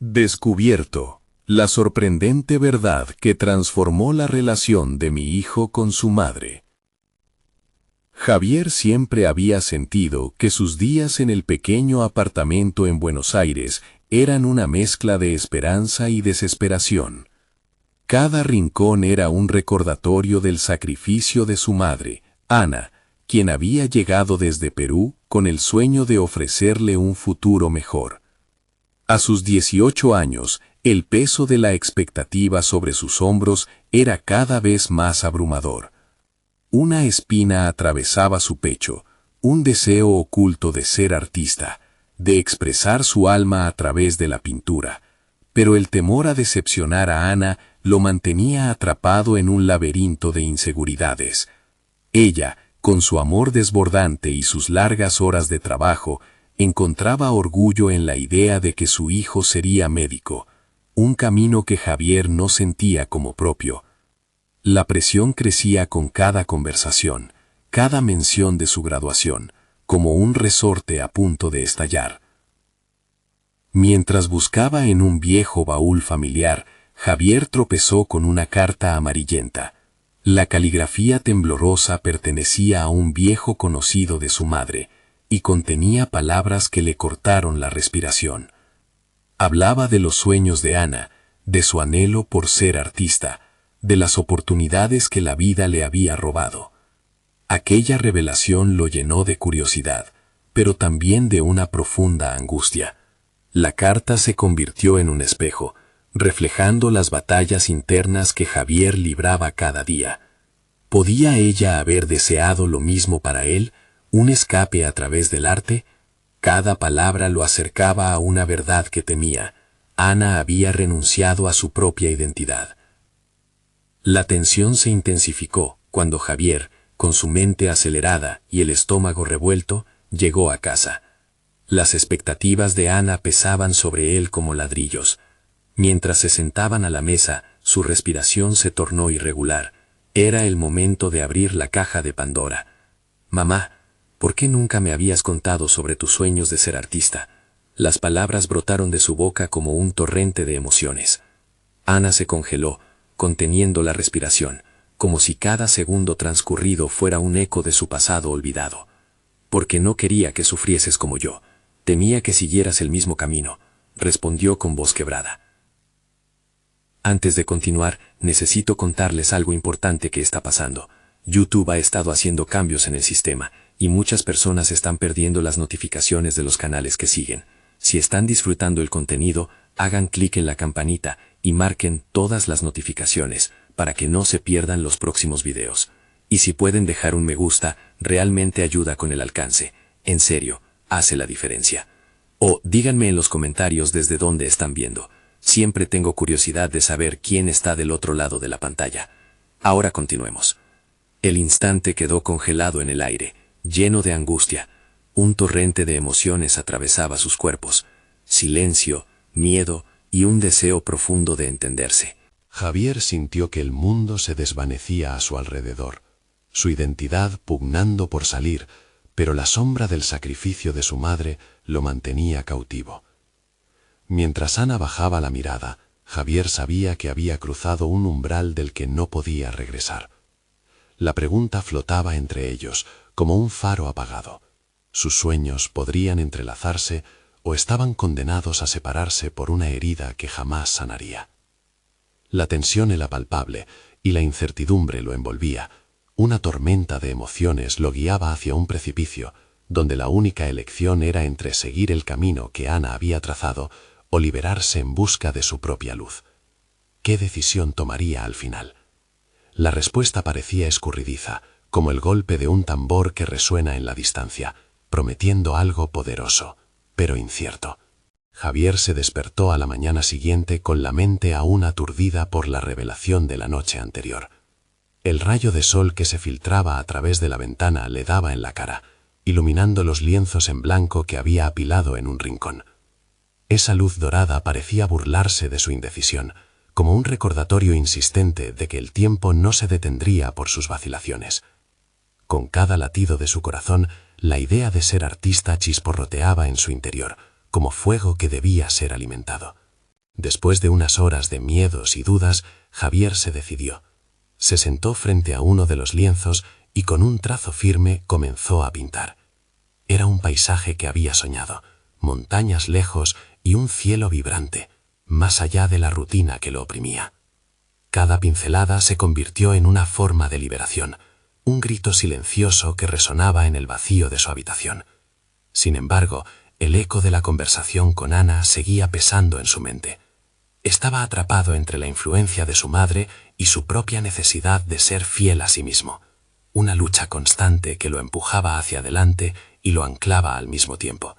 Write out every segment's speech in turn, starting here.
Descubierto. La sorprendente verdad que transformó la relación de mi hijo con su madre. Javier siempre había sentido que sus días en el pequeño apartamento en Buenos Aires eran una mezcla de esperanza y desesperación. Cada rincón era un recordatorio del sacrificio de su madre, Ana, quien había llegado desde Perú con el sueño de ofrecerle un futuro mejor. A sus 18 años, el peso de la expectativa sobre sus hombros era cada vez más abrumador. Una espina atravesaba su pecho, un deseo oculto de ser artista, de expresar su alma a través de la pintura, pero el temor a decepcionar a Ana lo mantenía atrapado en un laberinto de inseguridades. Ella, con su amor desbordante y sus largas horas de trabajo, encontraba orgullo en la idea de que su hijo sería médico, un camino que Javier no sentía como propio. La presión crecía con cada conversación, cada mención de su graduación, como un resorte a punto de estallar. Mientras buscaba en un viejo baúl familiar, Javier tropezó con una carta amarillenta. La caligrafía temblorosa pertenecía a un viejo conocido de su madre, y contenía palabras que le cortaron la respiración. Hablaba de los sueños de Ana, de su anhelo por ser artista, de las oportunidades que la vida le había robado. Aquella revelación lo llenó de curiosidad, pero también de una profunda angustia. La carta se convirtió en un espejo, reflejando las batallas internas que Javier libraba cada día. ¿Podía ella haber deseado lo mismo para él, un escape a través del arte? Cada palabra lo acercaba a una verdad que temía. Ana había renunciado a su propia identidad. La tensión se intensificó cuando Javier, con su mente acelerada y el estómago revuelto, llegó a casa. Las expectativas de Ana pesaban sobre él como ladrillos. Mientras se sentaban a la mesa, su respiración se tornó irregular. Era el momento de abrir la caja de Pandora. «Mamá, ¿por qué nunca me habías contado sobre tus sueños de ser artista?» Las palabras brotaron de su boca como un torrente de emociones. Ana se congeló, conteniendo la respiración, como si cada segundo transcurrido fuera un eco de su pasado olvidado. «Porque no quería que sufrieses como yo. Temía que siguieras el mismo camino», respondió con voz quebrada. Antes de continuar, necesito contarles algo importante que está pasando. YouTube ha estado haciendo cambios en el sistema, y muchas personas están perdiendo las notificaciones de los canales que siguen. Si están disfrutando el contenido, hagan clic en la campanita y marquen todas las notificaciones para que no se pierdan los próximos videos. Y si pueden dejar un me gusta, realmente ayuda con el alcance. En serio, hace la diferencia. O díganme en los comentarios desde dónde están viendo. Siempre tengo curiosidad de saber quién está del otro lado de la pantalla. Ahora continuemos. El instante quedó congelado en el aire, lleno de angustia. Un torrente de emociones atravesaba sus cuerpos. Silencio, miedo y un deseo profundo de entenderse. Javier sintió que el mundo se desvanecía a su alrededor, su identidad pugnando por salir, pero la sombra del sacrificio de su madre lo mantenía cautivo. Mientras Ana bajaba la mirada, Javier sabía que había cruzado un umbral del que no podía regresar. La pregunta flotaba entre ellos, como un faro apagado. Sus sueños podrían entrelazarse o estaban condenados a separarse por una herida que jamás sanaría. La tensión era palpable y la incertidumbre lo envolvía. Una tormenta de emociones lo guiaba hacia un precipicio, donde la única elección era entre seguir el camino que Ana había trazado o liberarse en busca de su propia luz. ¿Qué decisión tomaría al final? La respuesta parecía escurridiza, como el golpe de un tambor que resuena en la distancia, prometiendo algo poderoso, pero incierto. Javier se despertó a la mañana siguiente con la mente aún aturdida por la revelación de la noche anterior. El rayo de sol que se filtraba a través de la ventana le daba en la cara, iluminando los lienzos en blanco que había apilado en un rincón. Esa luz dorada parecía burlarse de su indecisión, como un recordatorio insistente de que el tiempo no se detendría por sus vacilaciones. Con cada latido de su corazón, la idea de ser artista chisporroteaba en su interior, como fuego que debía ser alimentado. Después de unas horas de miedos y dudas, Javier se decidió. Se sentó frente a uno de los lienzos y con un trazo firme comenzó a pintar. Era un paisaje que había soñado, montañas lejos y un cielo vibrante, más allá de la rutina que lo oprimía. Cada pincelada se convirtió en una forma de liberación, un grito silencioso que resonaba en el vacío de su habitación. Sin embargo, el eco de la conversación con Ana seguía pesando en su mente. Estaba atrapado entre la influencia de su madre y su propia necesidad de ser fiel a sí mismo, una lucha constante que lo empujaba hacia adelante y lo anclaba al mismo tiempo.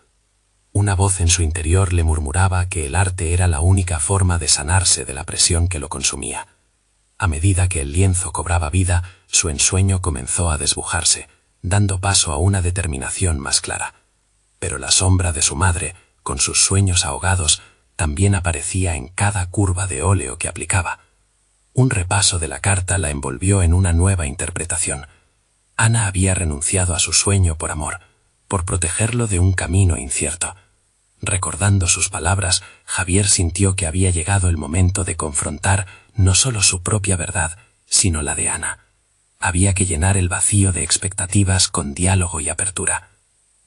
Una voz en su interior le murmuraba que el arte era la única forma de sanarse de la presión que lo consumía. A medida que el lienzo cobraba vida, su ensueño comenzó a desbujarse, dando paso a una determinación más clara. Pero la sombra de su madre, con sus sueños ahogados, también aparecía en cada curva de óleo que aplicaba. Un repaso de la carta la envolvió en una nueva interpretación. Ana había renunciado a su sueño por amor, por protegerlo de un camino incierto. Recordando sus palabras, Javier sintió que había llegado el momento de confrontar no solo su propia verdad, sino la de Ana. Había que llenar el vacío de expectativas con diálogo y apertura.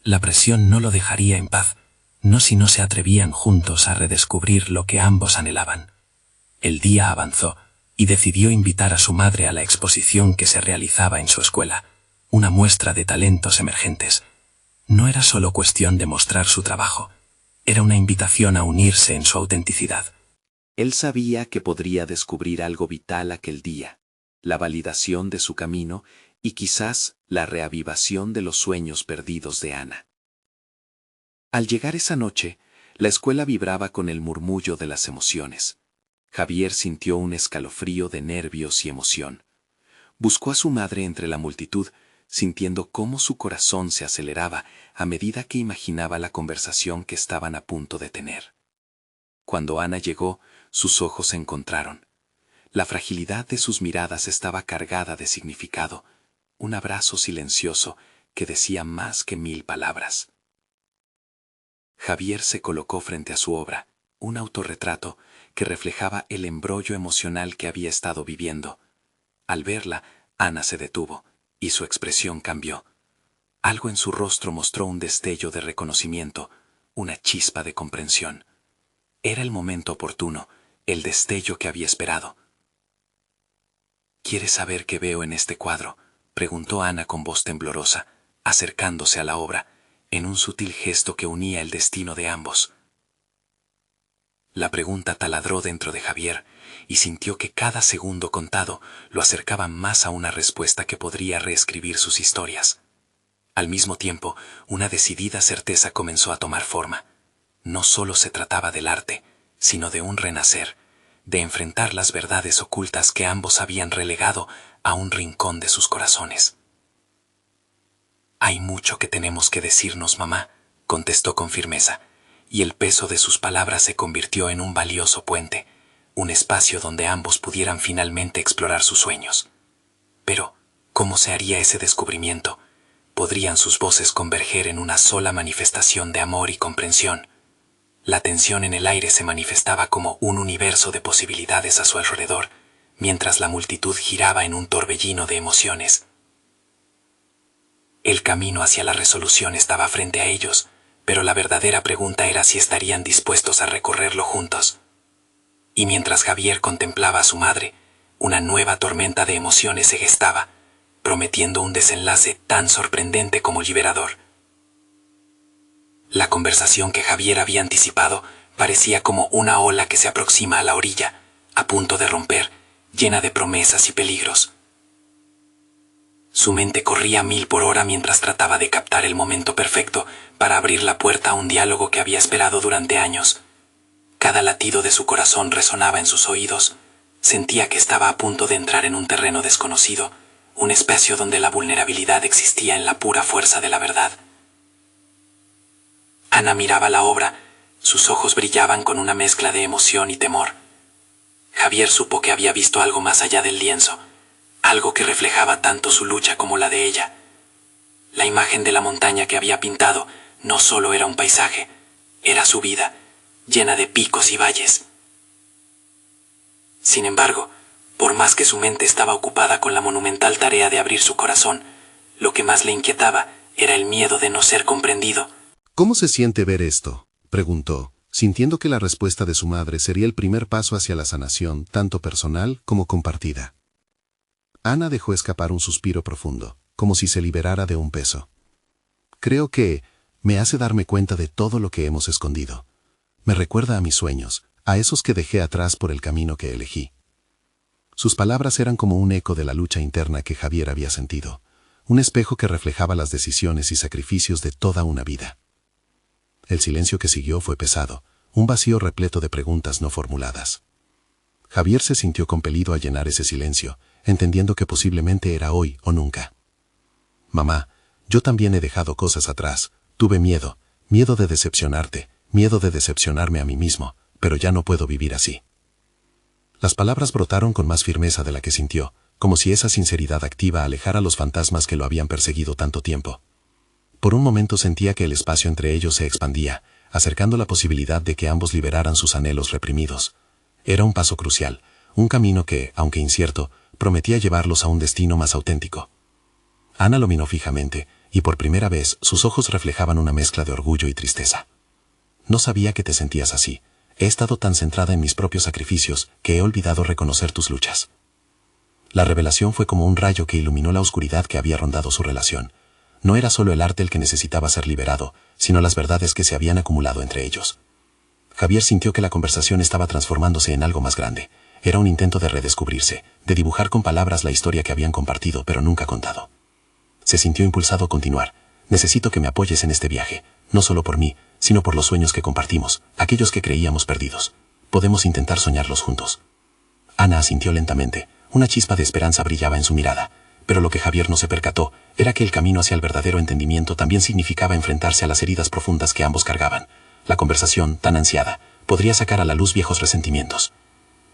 La presión no lo dejaría en paz, no si no se atrevían juntos a redescubrir lo que ambos anhelaban. El día avanzó y decidió invitar a su madre a la exposición que se realizaba en su escuela, una muestra de talentos emergentes. No era solo cuestión de mostrar su trabajo, era una invitación a unirse en su autenticidad. Él sabía que podría descubrir algo vital aquel día, la validación de su camino y quizás la reavivación de los sueños perdidos de Ana. Al llegar esa noche, la escuela vibraba con el murmullo de las emociones. Javier sintió un escalofrío de nervios y emoción. Buscó a su madre entre la multitud, sintiendo cómo su corazón se aceleraba a medida que imaginaba la conversación que estaban a punto de tener. Cuando Ana llegó, sus ojos se encontraron. La fragilidad de sus miradas estaba cargada de significado, un abrazo silencioso que decía más que 1000 palabras. Javier se colocó frente a su obra, un autorretrato que reflejaba el embrollo emocional que había estado viviendo. Al verla, Ana se detuvo y su expresión cambió. Algo en su rostro mostró un destello de reconocimiento, una chispa de comprensión. Era el momento oportuno, el destello que había esperado. ¿Quieres saber qué veo en este cuadro?, preguntó Ana con voz temblorosa, acercándose a la obra, en un sutil gesto que unía el destino de ambos. La pregunta taladró dentro de Javier y sintió que cada segundo contado lo acercaba más a una respuesta que podría reescribir sus historias. Al mismo tiempo, una decidida certeza comenzó a tomar forma. No solo se trataba del arte, sino de un renacer, de enfrentar las verdades ocultas que ambos habían relegado a un rincón de sus corazones. «Hay mucho que tenemos que decirnos, mamá», contestó con firmeza, y el peso de sus palabras se convirtió en un valioso puente, un espacio donde ambos pudieran finalmente explorar sus sueños. Pero, ¿cómo se haría ese descubrimiento? ¿Podrían sus voces converger en una sola manifestación de amor y comprensión? La tensión en el aire se manifestaba como un universo de posibilidades a su alrededor, mientras la multitud giraba en un torbellino de emociones. El camino hacia la resolución estaba frente a ellos, pero la verdadera pregunta era si estarían dispuestos a recorrerlo juntos. Y mientras Javier contemplaba a su madre, una nueva tormenta de emociones se gestaba, prometiendo un desenlace tan sorprendente como liberador. La conversación que Javier había anticipado parecía como una ola que se aproxima a la orilla, a punto de romper, llena de promesas y peligros. Su mente corría a 1000 por hora mientras trataba de captar el momento perfecto para abrir la puerta a un diálogo que había esperado durante años. Cada latido de su corazón resonaba en sus oídos. Sentía que estaba a punto de entrar en un terreno desconocido, un espacio donde la vulnerabilidad existía en la pura fuerza de la verdad. Ana miraba la obra, sus ojos brillaban con una mezcla de emoción y temor. Javier supo que había visto algo más allá del lienzo, algo que reflejaba tanto su lucha como la de ella. La imagen de la montaña que había pintado no solo era un paisaje, era su vida, llena de picos y valles, Sin embargo, por más que su mente estaba ocupada con la monumental tarea de abrir su corazón, lo que más le inquietaba era el miedo de no ser comprendido. ¿Cómo se siente ver esto?, preguntó, sintiendo que la respuesta de su madre sería el primer paso hacia la sanación, tanto personal como compartida. Ana dejó escapar un suspiro profundo, como si se liberara de un peso. Creo que me hace darme cuenta de todo lo que hemos escondido. Me recuerda a mis sueños, a esos que dejé atrás por el camino que elegí. Sus palabras eran como un eco de la lucha interna que Javier había sentido, un espejo que reflejaba las decisiones y sacrificios de toda una vida. El silencio que siguió fue pesado, un vacío repleto de preguntas no formuladas. Javier se sintió compelido a llenar ese silencio, entendiendo que posiblemente era hoy o nunca. Mamá, yo también he dejado cosas atrás, tuve miedo, miedo de decepcionarte, miedo de decepcionarme a mí mismo, pero ya no puedo vivir así. Las palabras brotaron con más firmeza de la que sintió, como si esa sinceridad activa alejara los fantasmas que lo habían perseguido tanto tiempo. Por un momento sentía que el espacio entre ellos se expandía, acercando la posibilidad de que ambos liberaran sus anhelos reprimidos. Era un paso crucial, un camino que, aunque incierto, prometía llevarlos a un destino más auténtico. Ana lo miró fijamente, y por primera vez sus ojos reflejaban una mezcla de orgullo y tristeza. No sabía que te sentías así. He estado tan centrada en mis propios sacrificios que he olvidado reconocer tus luchas. La revelación fue como un rayo que iluminó la oscuridad que había rondado su relación. No era solo el arte el que necesitaba ser liberado, sino las verdades que se habían acumulado entre ellos. Javier sintió que la conversación estaba transformándose en algo más grande. Era un intento de redescubrirse, de dibujar con palabras la historia que habían compartido pero nunca contado. Se sintió impulsado a continuar. Necesito que me apoyes en este viaje, no solo por mí, sino por los sueños que compartimos, aquellos que creíamos perdidos. Podemos intentar soñarlos juntos. Ana asintió lentamente. Una chispa de esperanza brillaba en su mirada, pero lo que Javier no se percató era que el camino hacia el verdadero entendimiento también significaba enfrentarse a las heridas profundas que ambos cargaban. La conversación, tan ansiada, podría sacar a la luz viejos resentimientos.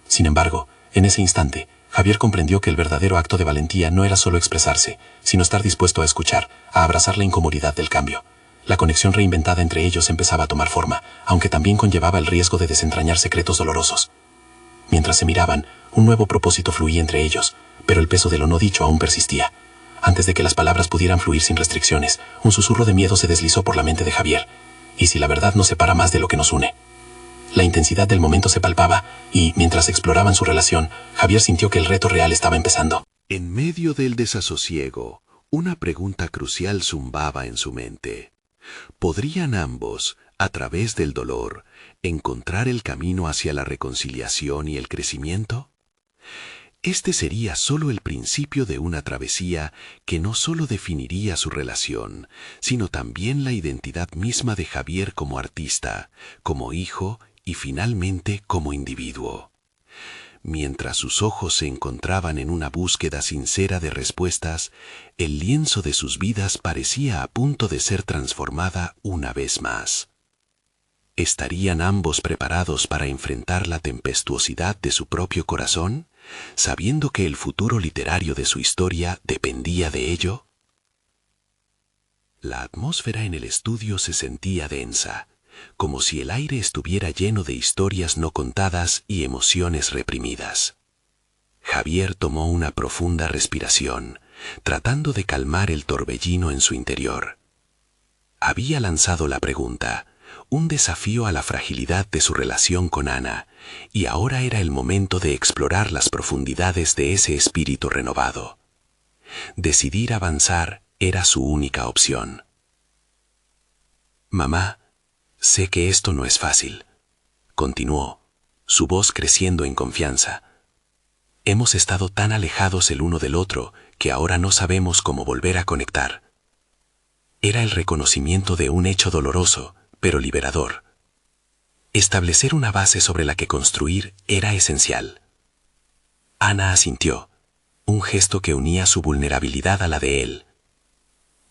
Sin embargo, en ese instante, Javier comprendió que el verdadero acto de valentía no era solo expresarse, sino estar dispuesto a escuchar, a abrazar la incomodidad del cambio. La conexión reinventada entre ellos empezaba a tomar forma, aunque también conllevaba el riesgo de desentrañar secretos dolorosos. Mientras se miraban, un nuevo propósito fluía entre ellos, pero el peso de lo no dicho aún persistía. Antes de que las palabras pudieran fluir sin restricciones, un susurro de miedo se deslizó por la mente de Javier. ¿Y si la verdad nos separa más de lo que nos une? La intensidad del momento se palpaba, y, mientras exploraban su relación, Javier sintió que el reto real estaba empezando. En medio del desasosiego, una pregunta crucial zumbaba en su mente. ¿Podrían ambos, a través del dolor, encontrar el camino hacia la reconciliación y el crecimiento? Este sería solo el principio de una travesía que no solo definiría su relación, sino también la identidad misma de Javier como artista, como hijo y finalmente como individuo. Mientras sus ojos se encontraban en una búsqueda sincera de respuestas, el lienzo de sus vidas parecía a punto de ser transformada una vez más. ¿Estarían ambos preparados para enfrentar la tempestuosidad de su propio corazón, sabiendo que el futuro literario de su historia dependía de ello? La atmósfera en el estudio se sentía densa, como si el aire estuviera lleno de historias no contadas y emociones reprimidas. Javier tomó una profunda respiración, tratando de calmar el torbellino en su interior. Había lanzado la pregunta, un desafío a la fragilidad de su relación con Ana, y ahora era el momento de explorar las profundidades de ese espíritu renovado. Decidir avanzar era su única opción. Mamá, sé que esto no es fácil, continuó, su voz creciendo en confianza. Hemos estado tan alejados el uno del otro que ahora no sabemos cómo volver a conectar. Era el reconocimiento de un hecho doloroso, pero liberador. Establecer una base sobre la que construir era esencial. Ana asintió, un gesto que unía su vulnerabilidad a la de él.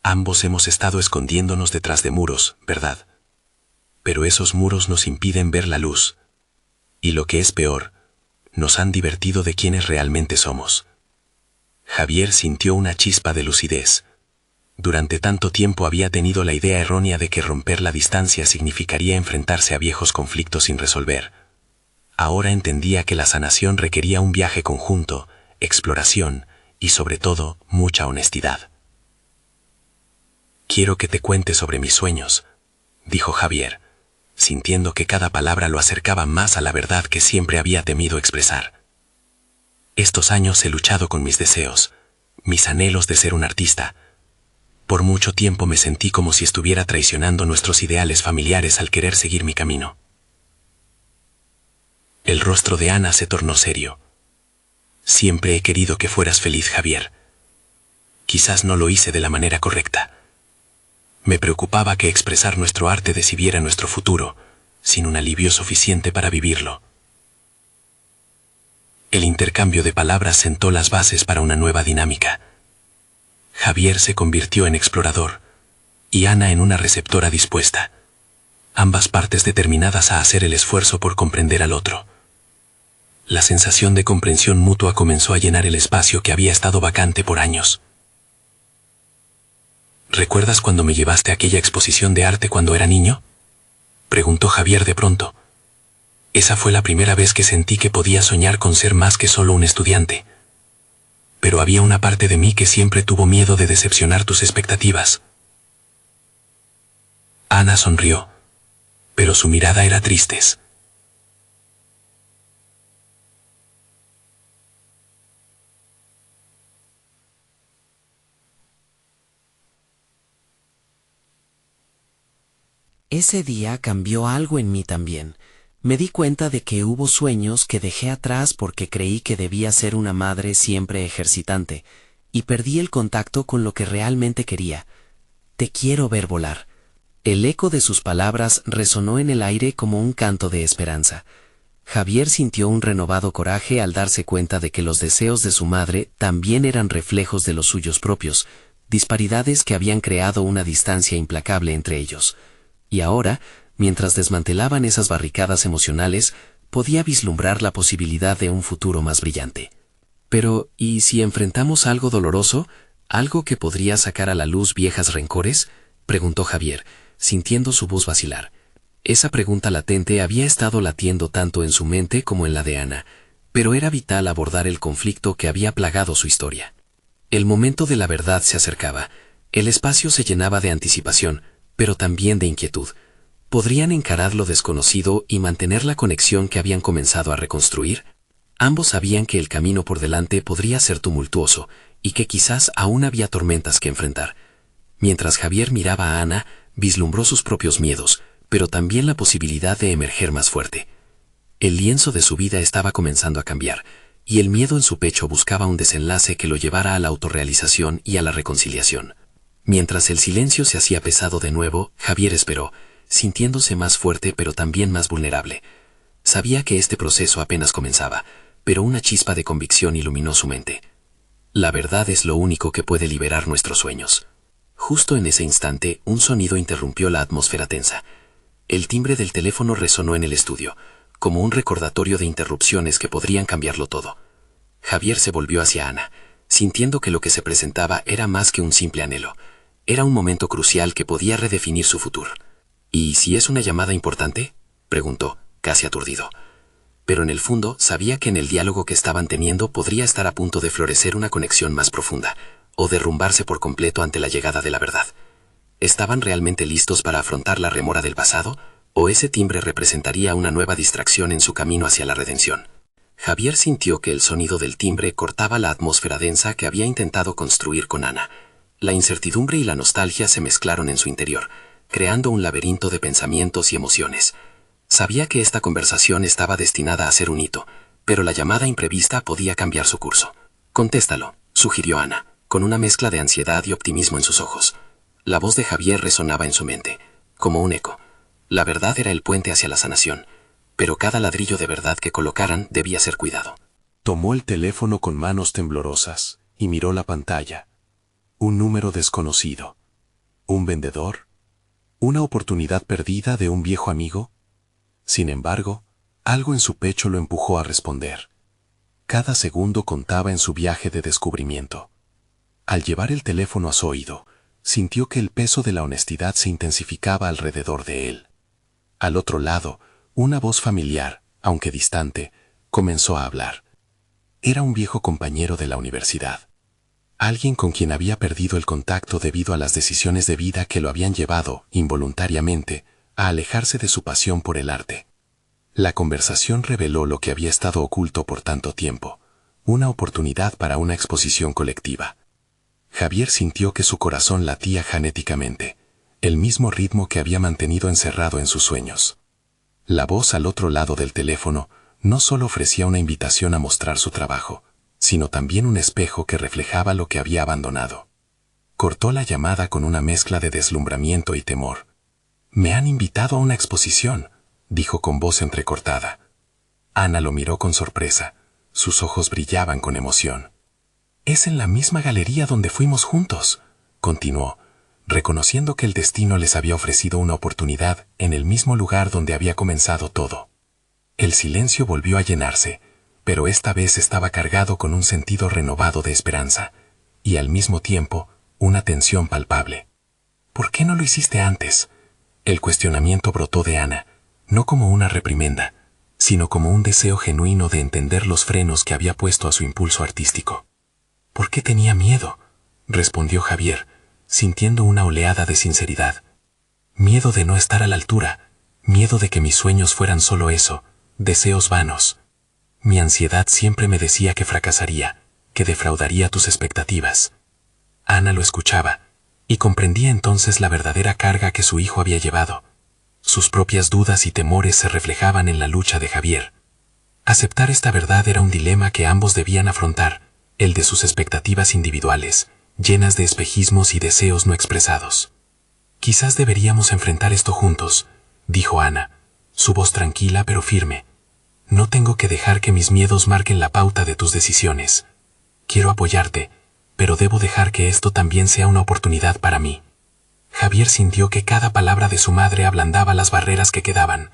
Ambos hemos estado escondiéndonos detrás de muros, ¿verdad? Pero esos muros nos impiden ver la luz. Y lo que es peor, nos han divertido de quienes realmente somos. Javier sintió una chispa de lucidez. Durante tanto tiempo había tenido la idea errónea de que romper la distancia significaría enfrentarse a viejos conflictos sin resolver. Ahora entendía que la sanación requería un viaje conjunto, exploración y sobre todo mucha honestidad. Quiero que te cuente sobre mis sueños, dijo Javier, sintiendo que cada palabra lo acercaba más a la verdad que siempre había temido expresar. Estos años he luchado con mis deseos, mis anhelos de ser un artista. Por mucho tiempo me sentí como si estuviera traicionando nuestros ideales familiares al querer seguir mi camino. El rostro de Ana se tornó serio. Siempre he querido que fueras feliz, Javier. Quizás no lo hice de la manera correcta. Me preocupaba que expresar nuestro arte decidiera nuestro futuro, sin un alivio suficiente para vivirlo. El intercambio de palabras sentó las bases para una nueva dinámica. Javier se convirtió en explorador, y Ana en una receptora dispuesta, ambas partes determinadas a hacer el esfuerzo por comprender al otro. La sensación de comprensión mutua comenzó a llenar el espacio que había estado vacante por años. ¿Recuerdas cuando me llevaste a aquella exposición de arte cuando era niño?, preguntó Javier de pronto. Esa fue la primera vez que sentí que podía soñar con ser más que solo un estudiante. Pero había una parte de mí que siempre tuvo miedo de decepcionar tus expectativas. Ana sonrió, pero su mirada era triste. Ese día cambió algo en mí también. Me di cuenta de que hubo sueños que dejé atrás porque creí que debía ser una madre siempre ejercitante, y perdí el contacto con lo que realmente quería. Te quiero ver volar. El eco de sus palabras resonó en el aire como un canto de esperanza. Javier sintió un renovado coraje al darse cuenta de que los deseos de su madre también eran reflejos de los suyos propios, disparidades que habían creado una distancia implacable entre ellos. Y ahora, mientras desmantelaban esas barricadas emocionales, podía vislumbrar la posibilidad de un futuro más brillante. Pero, ¿y si enfrentamos algo doloroso? ¿Algo que podría sacar a la luz viejas rencores?, preguntó Javier, sintiendo su voz vacilar. Esa pregunta latente había estado latiendo tanto en su mente como en la de Ana, pero era vital abordar el conflicto que había plagado su historia. El momento de la verdad se acercaba. El espacio se llenaba de anticipación, pero también de inquietud. ¿Podrían encarar lo desconocido y mantener la conexión que habían comenzado a reconstruir? Ambos sabían que el camino por delante podría ser tumultuoso y que quizás aún había tormentas que enfrentar. Mientras Javier miraba a Ana, vislumbró sus propios miedos, pero también la posibilidad de emerger más fuerte. El lienzo de su vida estaba comenzando a cambiar, y el miedo en su pecho buscaba un desenlace que lo llevara a la autorrealización y a la reconciliación. Mientras el silencio se hacía pesado de nuevo, Javier esperó, sintiéndose más fuerte pero también más vulnerable. Sabía que este proceso apenas comenzaba, pero una chispa de convicción iluminó su mente. La verdad es lo único que puede liberar nuestros sueños. Justo en ese instante, un sonido interrumpió la atmósfera tensa. El timbre del teléfono resonó en el estudio, como un recordatorio de interrupciones que podrían cambiarlo todo. Javier se volvió hacia Ana, sintiendo que lo que se presentaba era más que un simple anhelo. Era un momento crucial que podía redefinir su futuro. ¿Y si es una llamada importante?, preguntó, casi aturdido. Pero en el fondo sabía que en el diálogo que estaban teniendo podría estar a punto de florecer una conexión más profunda, o derrumbarse por completo ante la llegada de la verdad. ¿Estaban realmente listos para afrontar la remora del pasado, o ese timbre representaría una nueva distracción en su camino hacia la redención? Javier sintió que el sonido del timbre cortaba la atmósfera densa que había intentado construir con Ana. La incertidumbre y la nostalgia se mezclaron en su interior, creando un laberinto de pensamientos y emociones. Sabía que esta conversación estaba destinada a ser un hito, pero la llamada imprevista podía cambiar su curso. «Contéstalo», sugirió Ana, con una mezcla de ansiedad y optimismo en sus ojos. La voz de Javier resonaba en su mente, como un eco. La verdad era el puente hacia la sanación, pero cada ladrillo de verdad que colocaran debía ser cuidado. Tomó el teléfono con manos temblorosas y miró la pantalla. Un número desconocido. ¿Un vendedor? ¿Una oportunidad perdida de un viejo amigo? Sin embargo, algo en su pecho lo empujó a responder. Cada segundo contaba en su viaje de descubrimiento. Al llevar el teléfono a su oído, sintió que el peso de la honestidad se intensificaba alrededor de él. Al otro lado, una voz familiar, aunque distante, comenzó a hablar. Era un viejo compañero de la universidad. Alguien con quien había perdido el contacto debido a las decisiones de vida que lo habían llevado, involuntariamente, a alejarse de su pasión por el arte. La conversación reveló lo que había estado oculto por tanto tiempo, una oportunidad para una exposición colectiva. Javier sintió que su corazón latía frenéticamente, el mismo ritmo que había mantenido encerrado en sus sueños. La voz al otro lado del teléfono no solo ofrecía una invitación a mostrar su trabajo, sino también un espejo que reflejaba lo que había abandonado. Cortó la llamada con una mezcla de deslumbramiento y temor. «Me han invitado a una exposición», dijo con voz entrecortada. Ana lo miró con sorpresa. Sus ojos brillaban con emoción. «Es en la misma galería donde fuimos juntos», continuó, reconociendo que el destino les había ofrecido una oportunidad en el mismo lugar donde había comenzado todo. El silencio volvió a llenarse, pero esta vez estaba cargado con un sentido renovado de esperanza, y al mismo tiempo, una tensión palpable. «¿Por qué no lo hiciste antes?». El cuestionamiento brotó de Ana, no como una reprimenda, sino como un deseo genuino de entender los frenos que había puesto a su impulso artístico. «¿Por qué tenía miedo?», respondió Javier, sintiendo una oleada de sinceridad. «Miedo de no estar a la altura, miedo de que mis sueños fueran solo eso, deseos vanos. Mi ansiedad siempre me decía que fracasaría, que defraudaría tus expectativas». Ana lo escuchaba, y comprendía entonces la verdadera carga que su hijo había llevado. Sus propias dudas y temores se reflejaban en la lucha de Javier. Aceptar esta verdad era un dilema que ambos debían afrontar, el de sus expectativas individuales, llenas de espejismos y deseos no expresados. «Quizás deberíamos enfrentar esto juntos», dijo Ana, su voz tranquila pero firme. «No tengo que dejar que mis miedos marquen la pauta de tus decisiones. Quiero apoyarte, pero debo dejar que esto también sea una oportunidad para mí». Javier sintió que cada palabra de su madre ablandaba las barreras que quedaban.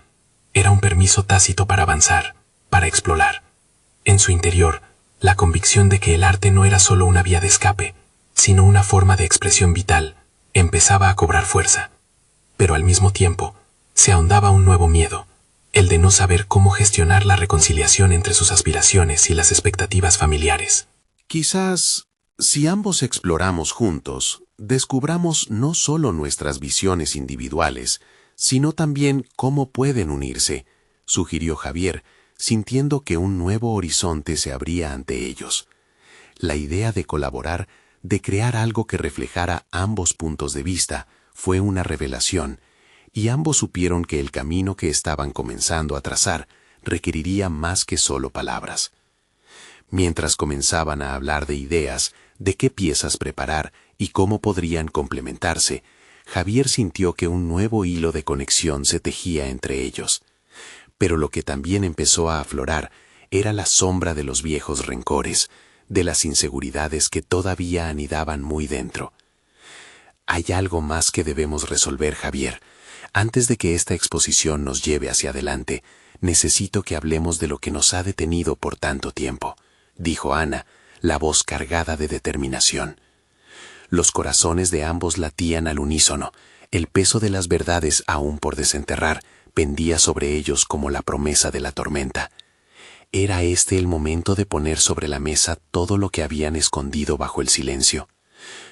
Era un permiso tácito para avanzar, para explorar. En su interior, la convicción de que el arte no era solo una vía de escape, sino una forma de expresión vital, empezaba a cobrar fuerza. Pero al mismo tiempo, se ahondaba un nuevo miedo, el de no saber cómo gestionar la reconciliación entre sus aspiraciones y las expectativas familiares. Quizás, si ambos exploramos juntos, descubramos no solo nuestras visiones individuales, sino también cómo pueden unirse, sugirió Javier, sintiendo que un nuevo horizonte se abría ante ellos. La idea de colaborar, de crear algo que reflejara ambos puntos de vista, fue una revelación, y ambos supieron que el camino que estaban comenzando a trazar requeriría más que solo palabras. Mientras comenzaban a hablar de ideas, de qué piezas preparar y cómo podrían complementarse, Javier sintió que un nuevo hilo de conexión se tejía entre ellos. Pero lo que también empezó a aflorar era la sombra de los viejos rencores, de las inseguridades que todavía anidaban muy dentro. «Hay algo más que debemos resolver, Javier. Antes de que esta exposición nos lleve hacia adelante, necesito que hablemos de lo que nos ha detenido por tanto tiempo», dijo Ana, la voz cargada de determinación. Los corazones de ambos latían al unísono, el peso de las verdades aún por desenterrar pendía sobre ellos como la promesa de la tormenta. ¿Era este el momento de poner sobre la mesa todo lo que habían escondido bajo el silencio?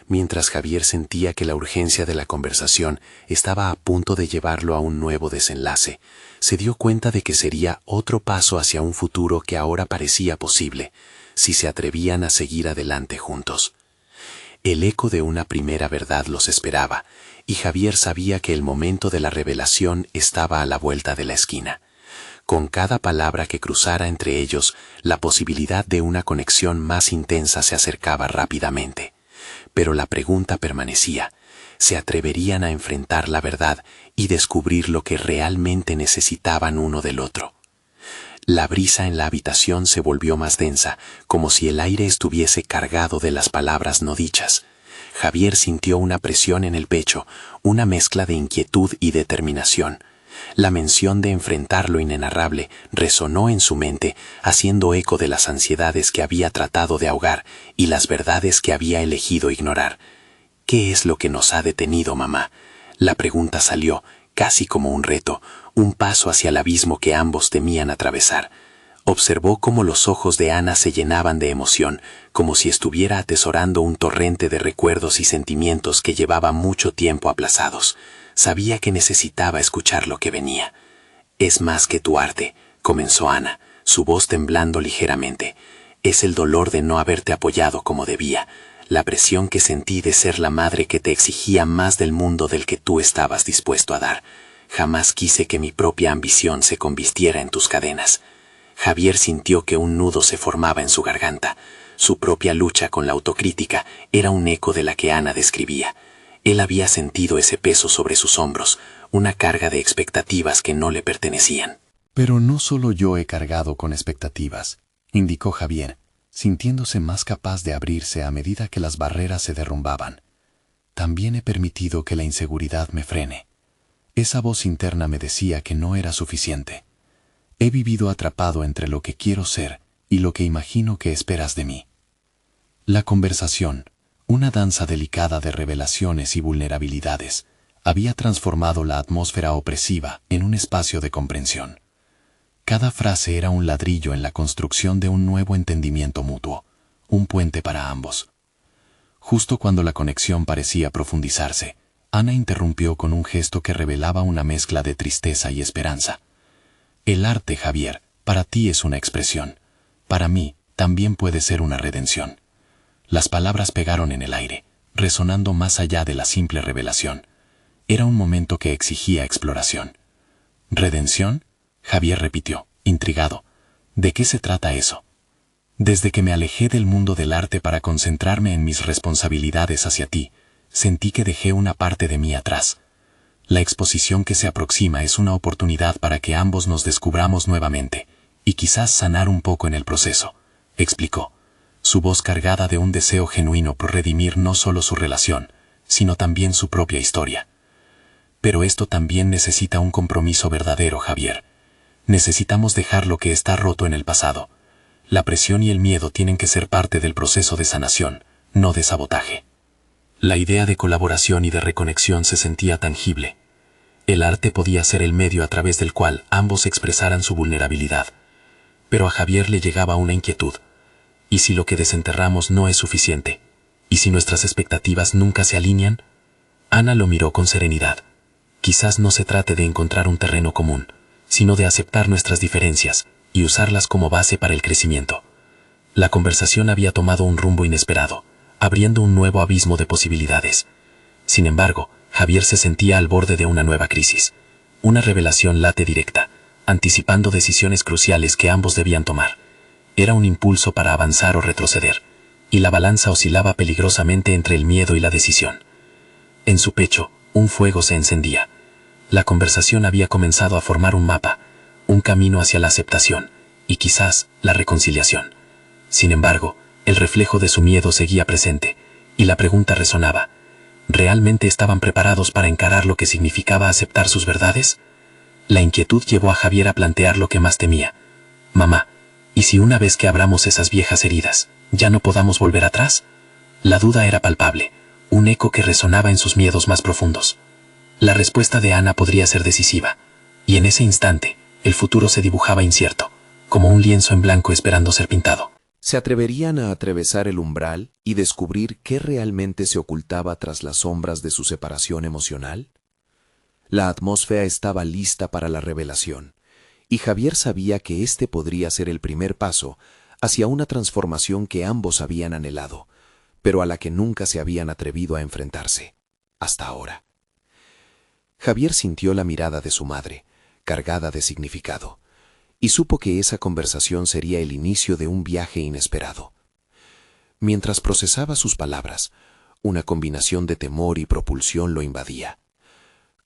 Mientras Javier sentía que la urgencia de la conversación estaba a punto de llevarlo a un nuevo desenlace, se dio cuenta de que sería otro paso hacia un futuro que ahora parecía posible, si se atrevían a seguir adelante juntos. El eco de una primera verdad los esperaba, y Javier sabía que el momento de la revelación estaba a la vuelta de la esquina. Con cada palabra que cruzara entre ellos, la posibilidad de una conexión más intensa se acercaba rápidamente. Pero la pregunta permanecía: ¿se atreverían a enfrentar la verdad y descubrir lo que realmente necesitaban uno del otro? La brisa en la habitación se volvió más densa, como si el aire estuviese cargado de las palabras no dichas. Javier sintió una presión en el pecho, una mezcla de inquietud y determinación. La mención de enfrentar lo inenarrable resonó en su mente, haciendo eco de las ansiedades que había tratado de ahogar y las verdades que había elegido ignorar. «¿Qué es lo que nos ha detenido, mamá?». La pregunta salió, casi como un reto, un paso hacia el abismo que ambos temían atravesar. Observó cómo los ojos de Ana se llenaban de emoción, como si estuviera atesorando un torrente de recuerdos y sentimientos que llevaba mucho tiempo aplazados. Sabía que necesitaba escuchar lo que venía. «Es más que tu arte», comenzó Ana, su voz temblando ligeramente. «Es el dolor de no haberte apoyado como debía, la presión que sentí de ser la madre que te exigía más del mundo del que tú estabas dispuesto a dar. Jamás quise que mi propia ambición se convirtiera en tus cadenas». Javier sintió que un nudo se formaba en su garganta. Su propia lucha con la autocrítica era un eco de la que Ana describía. Él había sentido ese peso sobre sus hombros, una carga de expectativas que no le pertenecían. «Pero no solo yo he cargado con expectativas», indicó Javier, sintiéndose más capaz de abrirse a medida que las barreras se derrumbaban. «También he permitido que la inseguridad me frene. Esa voz interna me decía que no era suficiente. He vivido atrapado entre lo que quiero ser y lo que imagino que esperas de mí». La conversación, una danza delicada de revelaciones y vulnerabilidades, había transformado la atmósfera opresiva en un espacio de comprensión. Cada frase era un ladrillo en la construcción de un nuevo entendimiento mutuo, un puente para ambos. Justo cuando la conexión parecía profundizarse, Ana interrumpió con un gesto que revelaba una mezcla de tristeza y esperanza. «El arte, Javier, para ti es una expresión. Para mí, también puede ser una redención». Las palabras pegaron en el aire, resonando más allá de la simple revelación. Era un momento que exigía exploración. «¿Redención?», Javier repitió, intrigado. «¿De qué se trata eso?». «Desde que me alejé del mundo del arte para concentrarme en mis responsabilidades hacia ti, sentí que dejé una parte de mí atrás. La exposición que se aproxima es una oportunidad para que ambos nos descubramos nuevamente, y quizás sanar un poco en el proceso», explicó, su voz cargada de un deseo genuino por redimir no solo su relación, sino también su propia historia. «Pero esto también necesita un compromiso verdadero, Javier. Necesitamos dejar lo que está roto en el pasado. La presión y el miedo tienen que ser parte del proceso de sanación, no de sabotaje». La idea de colaboración y de reconexión se sentía tangible. El arte podía ser el medio a través del cual ambos expresaran su vulnerabilidad. Pero a Javier le llegaba una inquietud. ¿Y si lo que desenterramos no es suficiente? ¿Y si nuestras expectativas nunca se alinean? Ana lo miró con serenidad. Quizás no se trate de encontrar un terreno común, sino de aceptar nuestras diferencias y usarlas como base para el crecimiento. La conversación había tomado un rumbo inesperado, abriendo un nuevo abismo de posibilidades. Sin embargo, Javier se sentía al borde de una nueva crisis. Una revelación late directa, anticipando decisiones cruciales que ambos debían tomar. Era un impulso para avanzar o retroceder, y la balanza oscilaba peligrosamente entre el miedo y la decisión. En su pecho, un fuego se encendía. La conversación había comenzado a formar un mapa, un camino hacia la aceptación, y quizás la reconciliación. Sin embargo, el reflejo de su miedo seguía presente, y la pregunta resonaba: ¿realmente estaban preparados para encarar lo que significaba aceptar sus verdades? La inquietud llevó a Javier a plantear lo que más temía. «Mamá, ¿y si una vez que abramos esas viejas heridas, ya no podamos volver atrás?» La duda era palpable, un eco que resonaba en sus miedos más profundos. La respuesta de Ana podría ser decisiva, y en ese instante, el futuro se dibujaba incierto, como un lienzo en blanco esperando ser pintado. ¿Se atreverían a atravesar el umbral y descubrir qué realmente se ocultaba tras las sombras de su separación emocional? La atmósfera estaba lista para la revelación, y Javier sabía que este podría ser el primer paso hacia una transformación que ambos habían anhelado, pero a la que nunca se habían atrevido a enfrentarse, hasta ahora. Javier sintió la mirada de su madre, cargada de significado, y supo que esa conversación sería el inicio de un viaje inesperado. Mientras procesaba sus palabras, una combinación de temor y propulsión lo invadía.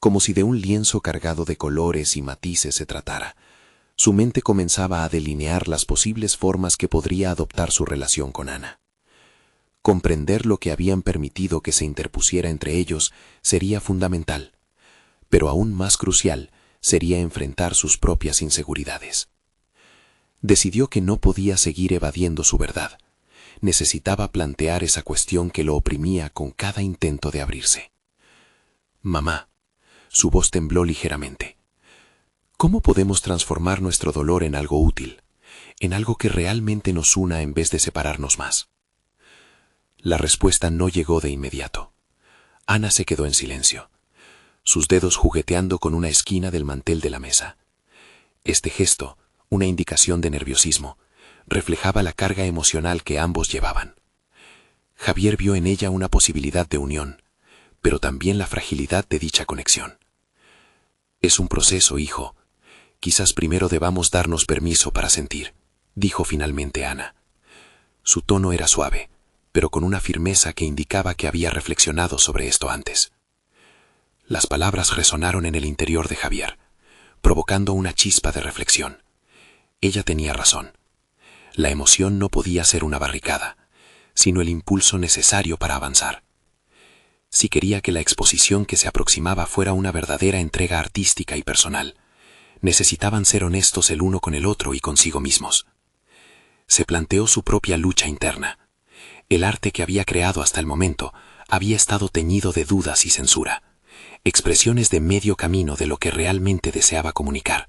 Como si de un lienzo cargado de colores y matices se tratara, su mente comenzaba a delinear las posibles formas que podría adoptar su relación con Ana. Comprender lo que habían permitido que se interpusiera entre ellos sería fundamental, pero aún más crucial sería enfrentar sus propias inseguridades. Decidió que no podía seguir evadiendo su verdad. Necesitaba plantear esa cuestión que lo oprimía con cada intento de abrirse. «Mamá», su voz tembló ligeramente, ¿Cómo podemos transformar nuestro dolor en algo útil, en algo que realmente nos una en vez de separarnos más? La respuesta no llegó de inmediato. Ana se quedó en silencio, sus dedos jugueteando con una esquina del mantel de la mesa. Este gesto, una indicación de nerviosismo, reflejaba la carga emocional que ambos llevaban. Javier vio en ella una posibilidad de unión, pero también la fragilidad de dicha conexión. Es un proceso, hijo. Quizás primero debamos darnos permiso para sentir, dijo finalmente Ana. Su tono era suave, pero con una firmeza que indicaba que había reflexionado sobre esto antes. Las palabras resonaron en el interior de Javier, provocando una chispa de reflexión. Ella tenía razón. La emoción no podía ser una barricada, sino el impulso necesario para avanzar. Si quería que la exposición que se aproximaba fuera una verdadera entrega artística y personal, necesitaban ser honestos el uno con el otro y consigo mismos. Se planteó su propia lucha interna. El arte que había creado hasta el momento había estado teñido de dudas y censura, expresiones de medio camino de lo que realmente deseaba comunicar.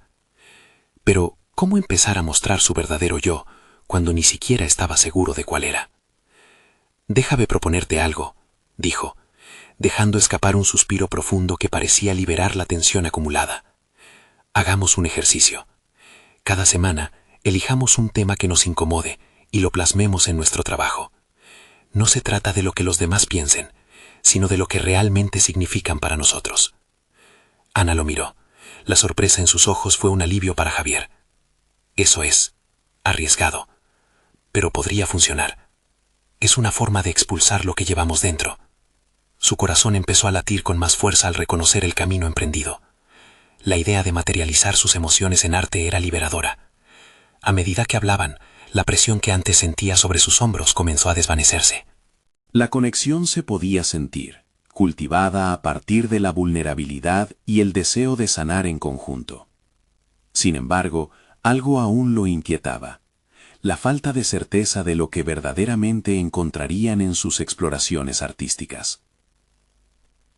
Pero, ¿cómo empezar a mostrar su verdadero yo cuando ni siquiera estaba seguro de cuál era? «Déjame proponerte algo», dijo, dejando escapar un suspiro profundo que parecía liberar la tensión acumulada. «Hagamos un ejercicio. Cada semana, elijamos un tema que nos incomode y lo plasmemos en nuestro trabajo. No se trata de lo que los demás piensen, sino de lo que realmente significan para nosotros». Ana lo miró. La sorpresa en sus ojos fue un alivio para Javier. «Eso es arriesgado, pero podría funcionar. Es una forma de expulsar lo que llevamos dentro». Su corazón empezó a latir con más fuerza al reconocer el camino emprendido. La idea de materializar sus emociones en arte era liberadora. A medida que hablaban, la presión que antes sentía sobre sus hombros comenzó a desvanecerse. La conexión se podía sentir, cultivada a partir de la vulnerabilidad y el deseo de sanar en conjunto. Sin embargo, algo aún lo inquietaba: la falta de certeza de lo que verdaderamente encontrarían en sus exploraciones artísticas.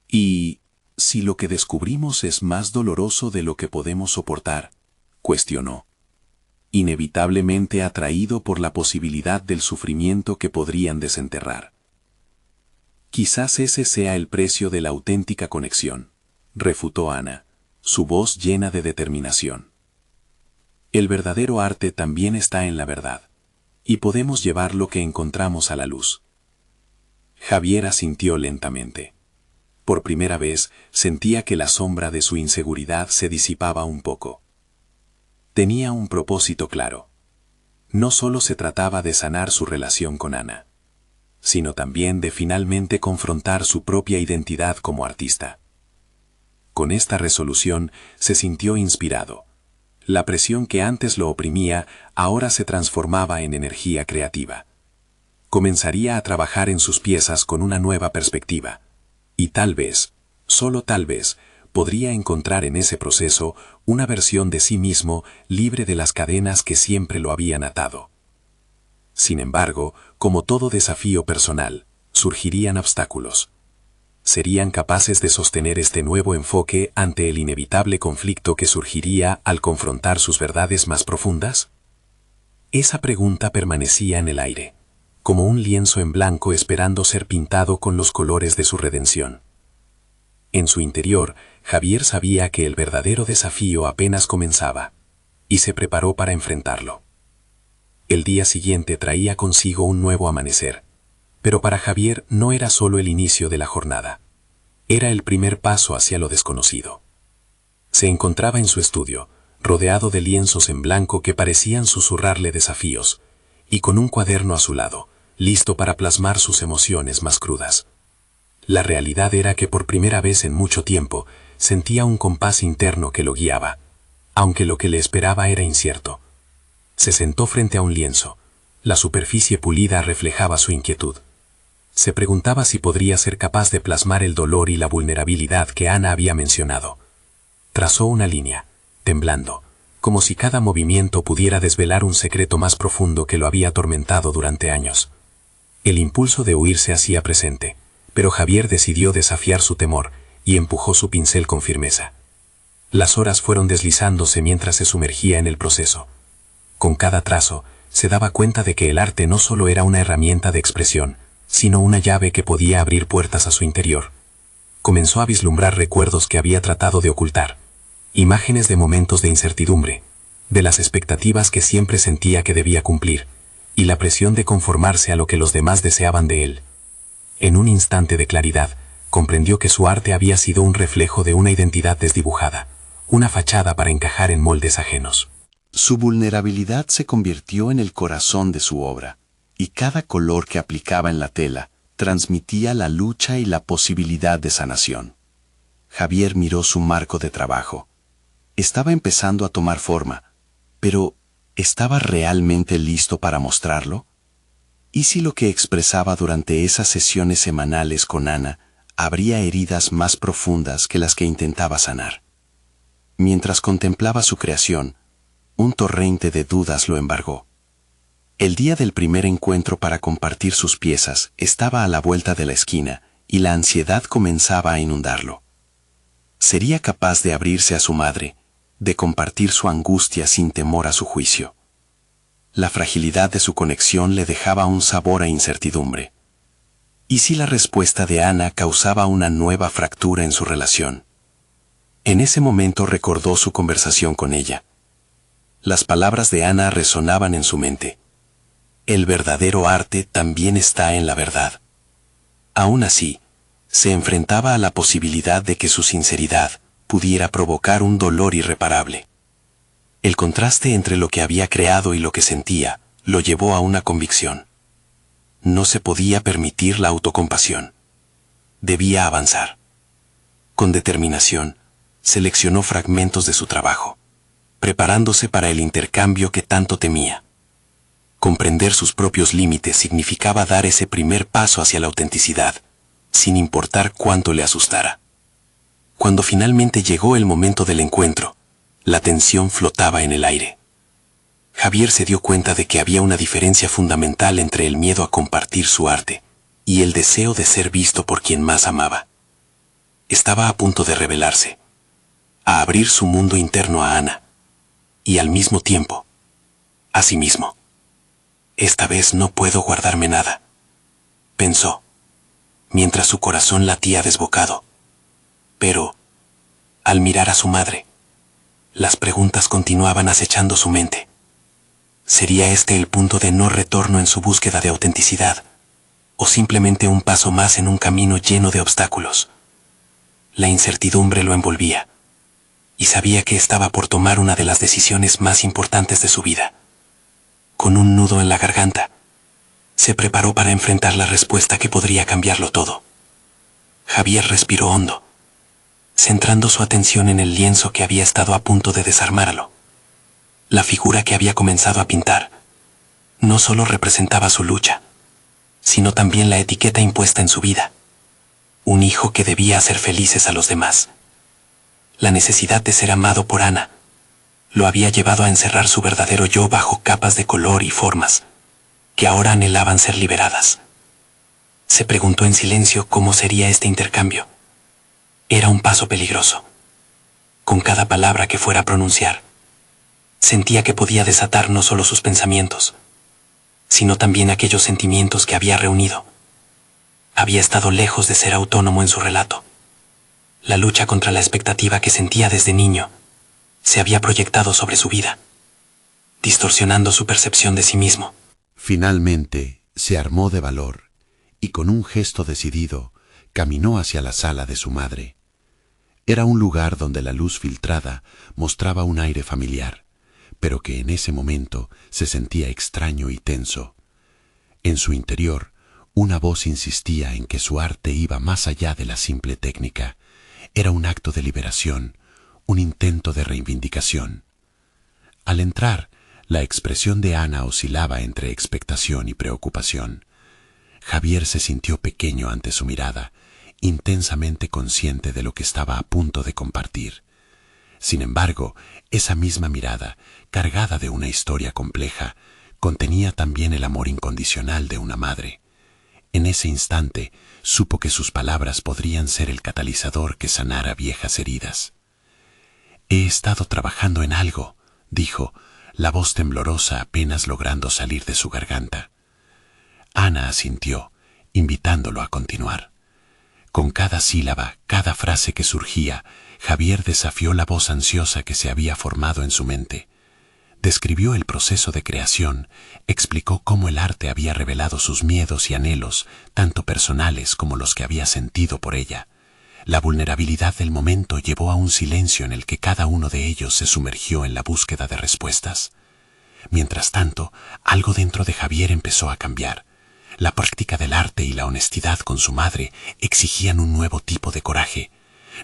¿Y si lo que descubrimos es más doloroso de lo que podemos soportar?, cuestionó, inevitablemente atraído por la posibilidad del sufrimiento que podrían desenterrar. «Quizás ese sea el precio de la auténtica conexión», refutó Ana, su voz llena de determinación. «El verdadero arte también está en la verdad, y podemos llevar lo que encontramos a la luz». Javier asintió lentamente. Por primera vez sentía que la sombra de su inseguridad se disipaba un poco. Tenía un propósito claro. No solo se trataba de sanar su relación con Ana, sino también de finalmente confrontar su propia identidad como artista. Con esta resolución se sintió inspirado. La presión que antes lo oprimía ahora se transformaba en energía creativa. Comenzaría a trabajar en sus piezas con una nueva perspectiva. Y tal vez, solo tal vez, podría encontrar en ese proceso una versión de sí mismo libre de las cadenas que siempre lo habían atado. Sin embargo, como todo desafío personal, surgirían obstáculos. ¿Serían capaces de sostener este nuevo enfoque ante el inevitable conflicto que surgiría al confrontar sus verdades más profundas? Esa pregunta permanecía en el aire, como un lienzo en blanco esperando ser pintado con los colores de su redención. En su interior, Javier sabía que el verdadero desafío apenas comenzaba, y se preparó para enfrentarlo. El día siguiente traía consigo un nuevo amanecer, pero para Javier no era solo el inicio de la jornada. Era el primer paso hacia lo desconocido. Se encontraba en su estudio, rodeado de lienzos en blanco que parecían susurrarle desafíos, y con un cuaderno a su lado, listo para plasmar sus emociones más crudas. La realidad era que por primera vez en mucho tiempo sentía un compás interno que lo guiaba, aunque lo que le esperaba era incierto. Se sentó frente a un lienzo. La superficie pulida reflejaba su inquietud. Se preguntaba si podría ser capaz de plasmar el dolor y la vulnerabilidad que Ana había mencionado. Trazó una línea, temblando, como si cada movimiento pudiera desvelar un secreto más profundo que lo había atormentado durante años. El impulso de huir se hacía presente, pero Javier decidió desafiar su temor y empujó su pincel con firmeza. Las horas fueron deslizándose mientras se sumergía en el proceso. Con cada trazo, se daba cuenta de que el arte no solo era una herramienta de expresión, sino una llave que podía abrir puertas a su interior. Comenzó a vislumbrar recuerdos que había tratado de ocultar, imágenes de momentos de incertidumbre, de las expectativas que siempre sentía que debía cumplir, y la presión de conformarse a lo que los demás deseaban de él. En un instante de claridad, comprendió que su arte había sido un reflejo de una identidad desdibujada, una fachada para encajar en moldes ajenos. Su vulnerabilidad se convirtió en el corazón de su obra, y cada color que aplicaba en la tela transmitía la lucha y la posibilidad de sanación. Javier miró su marco de trabajo. Estaba empezando a tomar forma, pero ¿estaba realmente listo para mostrarlo? ¿Y si lo que expresaba durante esas sesiones semanales con Ana habría heridas más profundas que las que intentaba sanar? Mientras contemplaba su creación, un torrente de dudas lo embargó. El día del primer encuentro para compartir sus piezas estaba a la vuelta de la esquina y la ansiedad comenzaba a inundarlo. ¿Sería capaz de abrirse a su madre, de compartir su angustia sin temor a su juicio? La fragilidad de su conexión le dejaba un sabor a incertidumbre. ¿Y si la respuesta de Ana causaba una nueva fractura en su relación? En ese momento recordó su conversación con ella. Las palabras de Ana resonaban en su mente. El verdadero arte también está en la verdad. Aún así, se enfrentaba a la posibilidad de que su sinceridad pudiera provocar un dolor irreparable. El contraste entre lo que había creado y lo que sentía lo llevó a una convicción. No se podía permitir la autocompasión. Debía avanzar. Con determinación, seleccionó fragmentos de su trabajo, preparándose para el intercambio que tanto temía. Comprender sus propios límites significaba dar ese primer paso hacia la autenticidad, sin importar cuánto le asustara. Cuando finalmente llegó el momento del encuentro, la tensión flotaba en el aire. Javier se dio cuenta de que había una diferencia fundamental entre el miedo a compartir su arte y el deseo de ser visto por quien más amaba. Estaba a punto de revelarse, a abrir su mundo interno a Ana, y al mismo tiempo, a sí mismo. Esta vez no puedo guardarme nada, pensó, mientras su corazón latía desbocado. Pero, al mirar a su madre, las preguntas continuaban acechando su mente. ¿Sería este el punto de no retorno en su búsqueda de autenticidad, o simplemente un paso más en un camino lleno de obstáculos? La incertidumbre lo envolvía, y sabía que estaba por tomar una de las decisiones más importantes de su vida. Con un nudo en la garganta, se preparó para enfrentar la respuesta que podría cambiarlo todo. Javier respiró hondo, centrando su atención en el lienzo que había estado a punto de desarmarlo. La figura que había comenzado a pintar no solo representaba su lucha, sino también la etiqueta impuesta en su vida. Un hijo que debía hacer felices a los demás. La necesidad de ser amado por Ana lo había llevado a encerrar su verdadero yo bajo capas de color y formas, que ahora anhelaban ser liberadas. Se preguntó en silencio cómo sería este intercambio. Era un paso peligroso. Con cada palabra que fuera a pronunciar, sentía que podía desatar no solo sus pensamientos, sino también aquellos sentimientos que había reunido. Había estado lejos de ser autónomo en su relato. La lucha contra la expectativa que sentía desde niño se había proyectado sobre su vida, distorsionando su percepción de sí mismo. Finalmente se armó de valor y con un gesto decidido caminó hacia la sala de su madre. Era un lugar donde la luz filtrada mostraba un aire familiar, pero que en ese momento se sentía extraño y tenso. En su interior, una voz insistía en que su arte iba más allá de la simple técnica. Era un acto de liberación, un intento de reivindicación. Al entrar, la expresión de Ana oscilaba entre expectación y preocupación. Javier se sintió pequeño ante su mirada, intensamente consciente de lo que estaba a punto de compartir. Sin embargo, esa misma mirada, cargada de una historia compleja, contenía también el amor incondicional de una madre. En ese instante, supo que sus palabras podrían ser el catalizador que sanara viejas heridas. He estado trabajando en algo, dijo, la voz temblorosa apenas logrando salir de su garganta. Ana asintió, invitándolo a continuar. Con cada sílaba, cada frase que surgía, Javier desafió la voz ansiosa que se había formado en su mente. Describió el proceso de creación, explicó cómo el arte había revelado sus miedos y anhelos, tanto personales como los que había sentido por ella. La vulnerabilidad del momento llevó a un silencio en el que cada uno de ellos se sumergió en la búsqueda de respuestas. Mientras tanto, algo dentro de Javier empezó a cambiar. La práctica del arte y la honestidad con su madre exigían un nuevo tipo de coraje.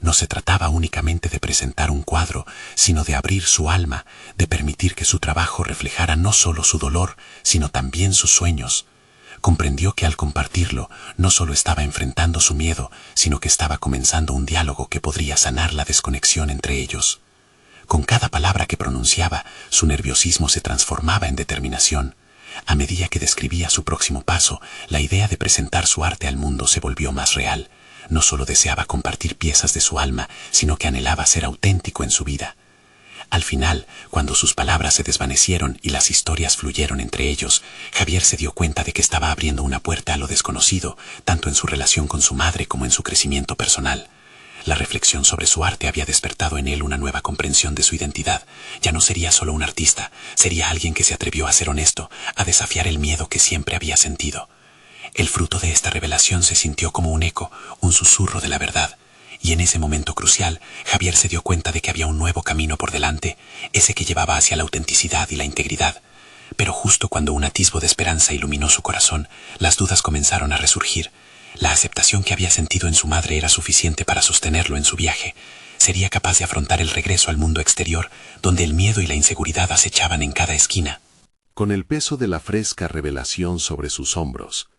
No se trataba únicamente de presentar un cuadro, sino de abrir su alma, de permitir que su trabajo reflejara no solo su dolor, sino también sus sueños. Comprendió que al compartirlo, no solo estaba enfrentando su miedo, sino que estaba comenzando un diálogo que podría sanar la desconexión entre ellos. Con cada palabra que pronunciaba, su nerviosismo se transformaba en determinación. A medida que describía su próximo paso, la idea de presentar su arte al mundo se volvió más real. No solo deseaba compartir piezas de su alma, sino que anhelaba ser auténtico en su vida. Al final, cuando sus palabras se desvanecieron y las historias fluyeron entre ellos, Javier se dio cuenta de que estaba abriendo una puerta a lo desconocido, tanto en su relación con su madre como en su crecimiento personal. La reflexión sobre su arte había despertado en él una nueva comprensión de su identidad. Ya no sería solo un artista, sería alguien que se atrevió a ser honesto, a desafiar el miedo que siempre había sentido. El fruto de esta revelación se sintió como un eco, un susurro de la verdad. Y en ese momento crucial, Javier se dio cuenta de que había un nuevo camino por delante, ese que llevaba hacia la autenticidad y la integridad. Pero justo cuando un atisbo de esperanza iluminó su corazón, las dudas comenzaron a resurgir. La aceptación que había sentido en su madre era suficiente para sostenerlo en su viaje. Sería capaz de afrontar el regreso al mundo exterior, donde el miedo y la inseguridad acechaban en cada esquina. Con el peso de la fresca revelación sobre sus hombros,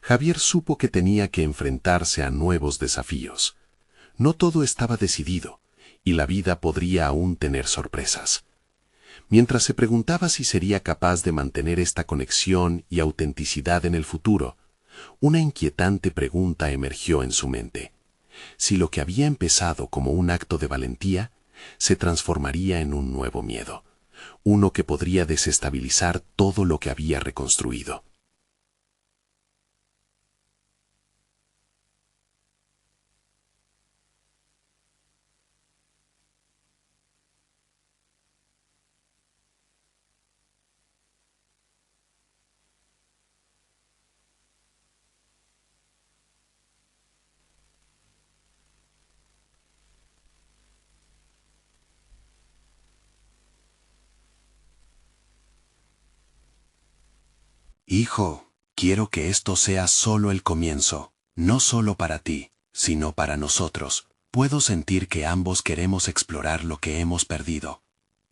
Javier supo que tenía que enfrentarse a nuevos desafíos. No todo estaba decidido, y la vida podría aún tener sorpresas. Mientras se preguntaba si sería capaz de mantener esta conexión y autenticidad en el futuro, una inquietante pregunta emergió en su mente. Si lo que había empezado como un acto de valentía, se transformaría en un nuevo miedo, uno que podría desestabilizar todo lo que había reconstruido. Hijo, quiero que esto sea solo el comienzo, no solo para ti, sino para nosotros. Puedo sentir que ambos queremos explorar lo que hemos perdido.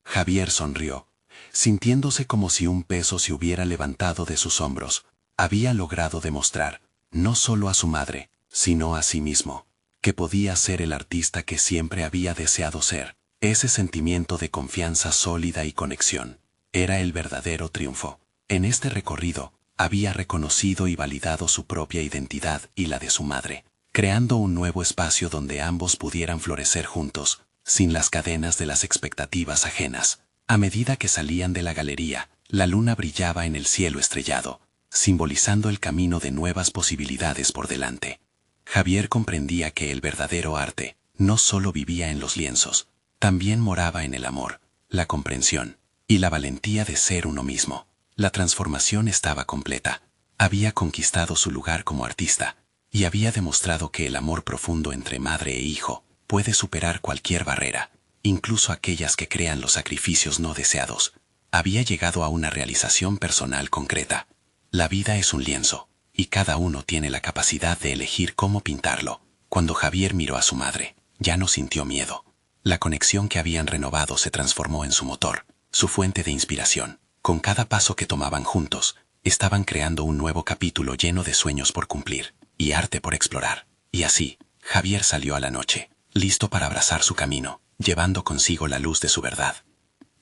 Javier sonrió, sintiéndose como si un peso se hubiera levantado de sus hombros. Había logrado demostrar, no solo a su madre, sino a sí mismo, que podía ser el artista que siempre había deseado ser. Ese sentimiento de confianza sólida y conexión era el verdadero triunfo. En este recorrido, había reconocido y validado su propia identidad y la de su madre, creando un nuevo espacio donde ambos pudieran florecer juntos, sin las cadenas de las expectativas ajenas. A medida que salían de la galería, la luna brillaba en el cielo estrellado, simbolizando el camino de nuevas posibilidades por delante. Javier comprendía que el verdadero arte no solo vivía en los lienzos, también moraba en el amor, la comprensión y la valentía de ser uno mismo. La transformación estaba completa. Había conquistado su lugar como artista y había demostrado que el amor profundo entre madre e hijo puede superar cualquier barrera, incluso aquellas que crean los sacrificios no deseados. Había llegado a una realización personal concreta. La vida es un lienzo, y cada uno tiene la capacidad de elegir cómo pintarlo. Cuando Javier miró a su madre, ya no sintió miedo. La conexión que habían renovado se transformó en su motor, su fuente de inspiración. Con cada paso que tomaban juntos, estaban creando un nuevo capítulo lleno de sueños por cumplir y arte por explorar. Y así, Javier salió a la noche, listo para abrazar su camino, llevando consigo la luz de su verdad.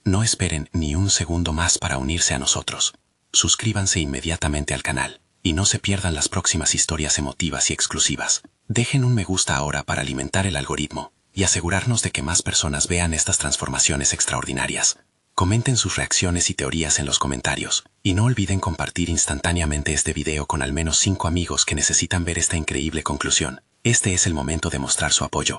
No esperen ni un segundo más para unirse a nosotros. Suscríbanse inmediatamente al canal y no se pierdan las próximas historias emotivas y exclusivas. Dejen un me gusta ahora para alimentar el algoritmo y asegurarnos de que más personas vean estas transformaciones extraordinarias. Comenten sus reacciones y teorías en los comentarios, y no olviden compartir instantáneamente este video con al menos 5 amigos que necesitan ver esta increíble conclusión. Este es el momento de mostrar su apoyo.